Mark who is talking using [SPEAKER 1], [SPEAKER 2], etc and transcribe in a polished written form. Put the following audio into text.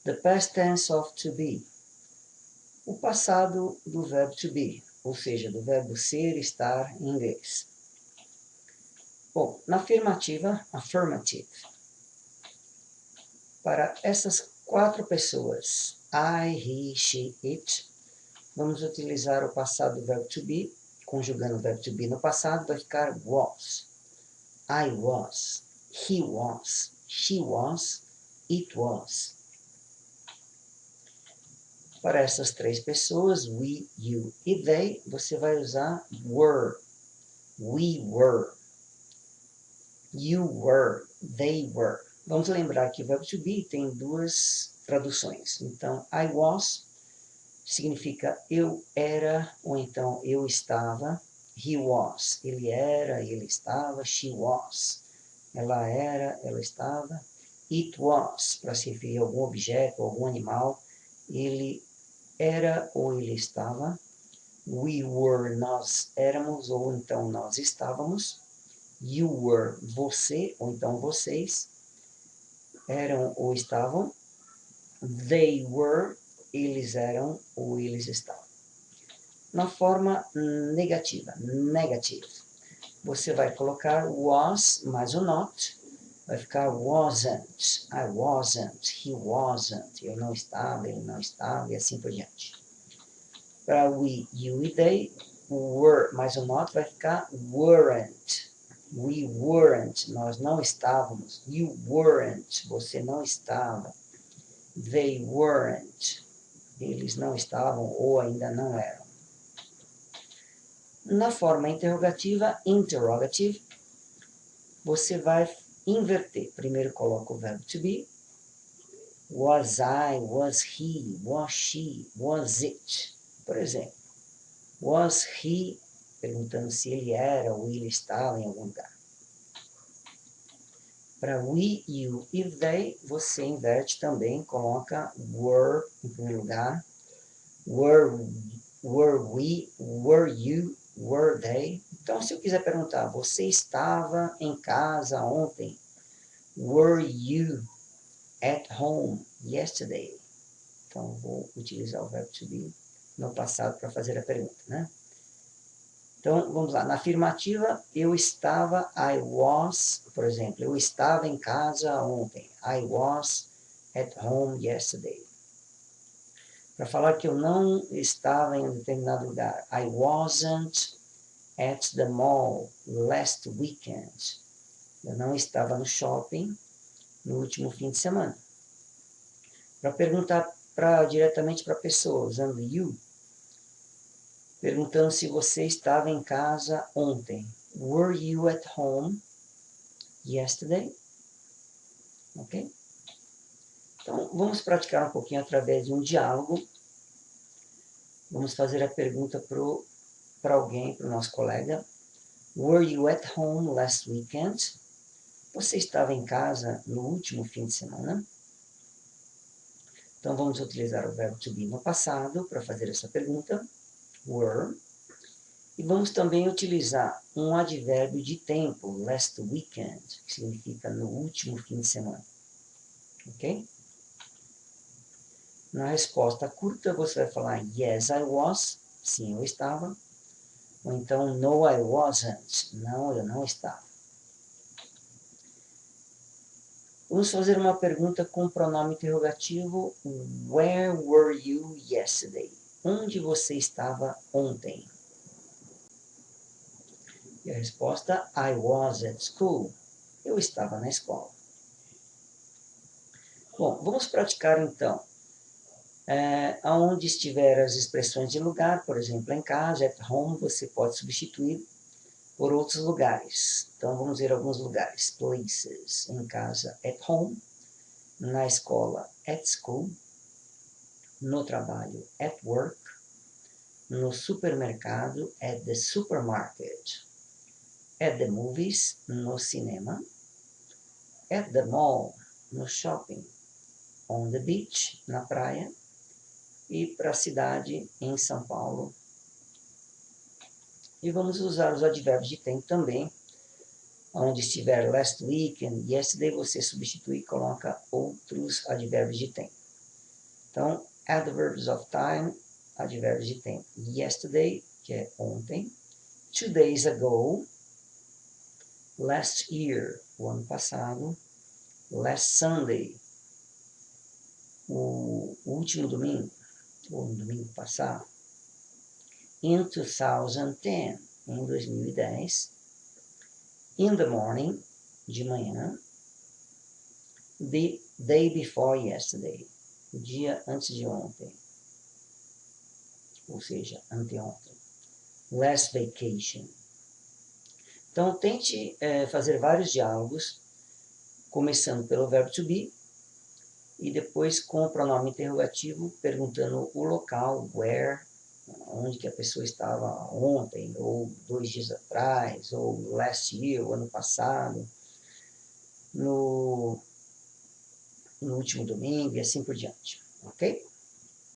[SPEAKER 1] The past tense of to be. O passado do verbo to be, ou seja, do verbo ser, estar em inglês. Bom, na afirmativa, affirmative. Para essas 4 pessoas, I, he, she, it, vamos utilizar o passado do verbo to be, conjugando o verbo to be no passado, vai ficar was. I was, he was, she was, it was. Para essas 3 pessoas, we, you e they, você vai usar were. We were. You were. They were. Vamos lembrar que o verbo to be tem 2 traduções. Então, I was significa eu era, ou então eu estava. He was, ele era, ele estava. She was, ela era, ela estava. It was, para se referir a algum objeto, algum animal, ele era ou ele estava. We were, nós éramos, ou então nós estávamos. You were, você, ou então vocês, eram ou estavam. They were, eles eram ou eles estavam. Na forma negativa, negative, você vai colocar was mais o not, vai ficar wasn't, I wasn't, he wasn't, eu não estava, ele não estava, e assim por diante. Para we, you e they, were mais o not vai ficar weren't. We weren't, nós não estávamos. You weren't, você não estava. They weren't, eles não estavam ou ainda não eram. Na forma interrogativa, interrogative, você vai inverter. Primeiro coloca o verbo to be. Was I, was he, was she, was it. Por exemplo, was he, perguntando se ele era ou ele estava em algum lugar. Para we, you e they, você inverte também, coloca were em primeiro lugar. Were we, were you, were they. Então, se eu quiser perguntar, você estava em casa ontem? Were you at home yesterday? Então, vou utilizar o verbo to be no passado para fazer a pergunta, né? Então, vamos lá. Na afirmativa, eu estava, I was, por exemplo, eu estava em casa ontem. I was at home yesterday. Para falar que eu não estava em um determinado lugar. I wasn't at the mall last weekend. Eu não estava no shopping no último fim de semana. Para perguntar diretamente para a pessoa, usando you, perguntando se você estava em casa ontem. Were you at home yesterday? Ok? Então, vamos praticar um pouquinho através de um diálogo. Vamos fazer a pergunta para alguém, para o nosso colega. Were you at home last weekend? Você estava em casa no último fim de semana? Então, vamos utilizar o verbo to be no passado para fazer essa pergunta. Were. E vamos também utilizar um advérbio de tempo, last weekend, que significa no último fim de semana. Ok? Na resposta curta, você vai falar yes, I was. Sim, eu estava. Ou então, no, I wasn't. Não, eu não estava. Vamos fazer uma pergunta com o pronome interrogativo. Where were you yesterday? Onde você estava ontem? E a resposta, I was at school. Eu estava na escola. Bom, vamos praticar então. Aonde estiver as expressões de lugar, por exemplo, em casa, at home, você pode substituir por outros lugares. Então, vamos ver alguns lugares. Places, em casa, at home. Na escola, at school. No trabalho, at work. No supermercado, at the supermarket. At the movies, no cinema. At the mall, no shopping. On the beach, na praia. E para a cidade, em São Paulo. E vamos usar os advérbios de tempo também. Onde estiver last weekend, yesterday, você substitui e coloca outros advérbios de tempo. Então, adverbs of time, advérbios de tempo. Yesterday, que é ontem. 2 days ago. Last year, o ano passado. Last Sunday, o último domingo, ou no domingo passado. In 2010, em 2010. In the morning, de manhã. The day before yesterday, o dia antes de ontem, ou seja, anteontem. Last vacation. Então, tente fazer vários diálogos, começando pelo verbo to be, e depois com o pronome interrogativo, perguntando o local, where, onde que a pessoa estava ontem, ou 2 dias atrás, ou last year, o ano passado, no último domingo, e assim por diante, ok?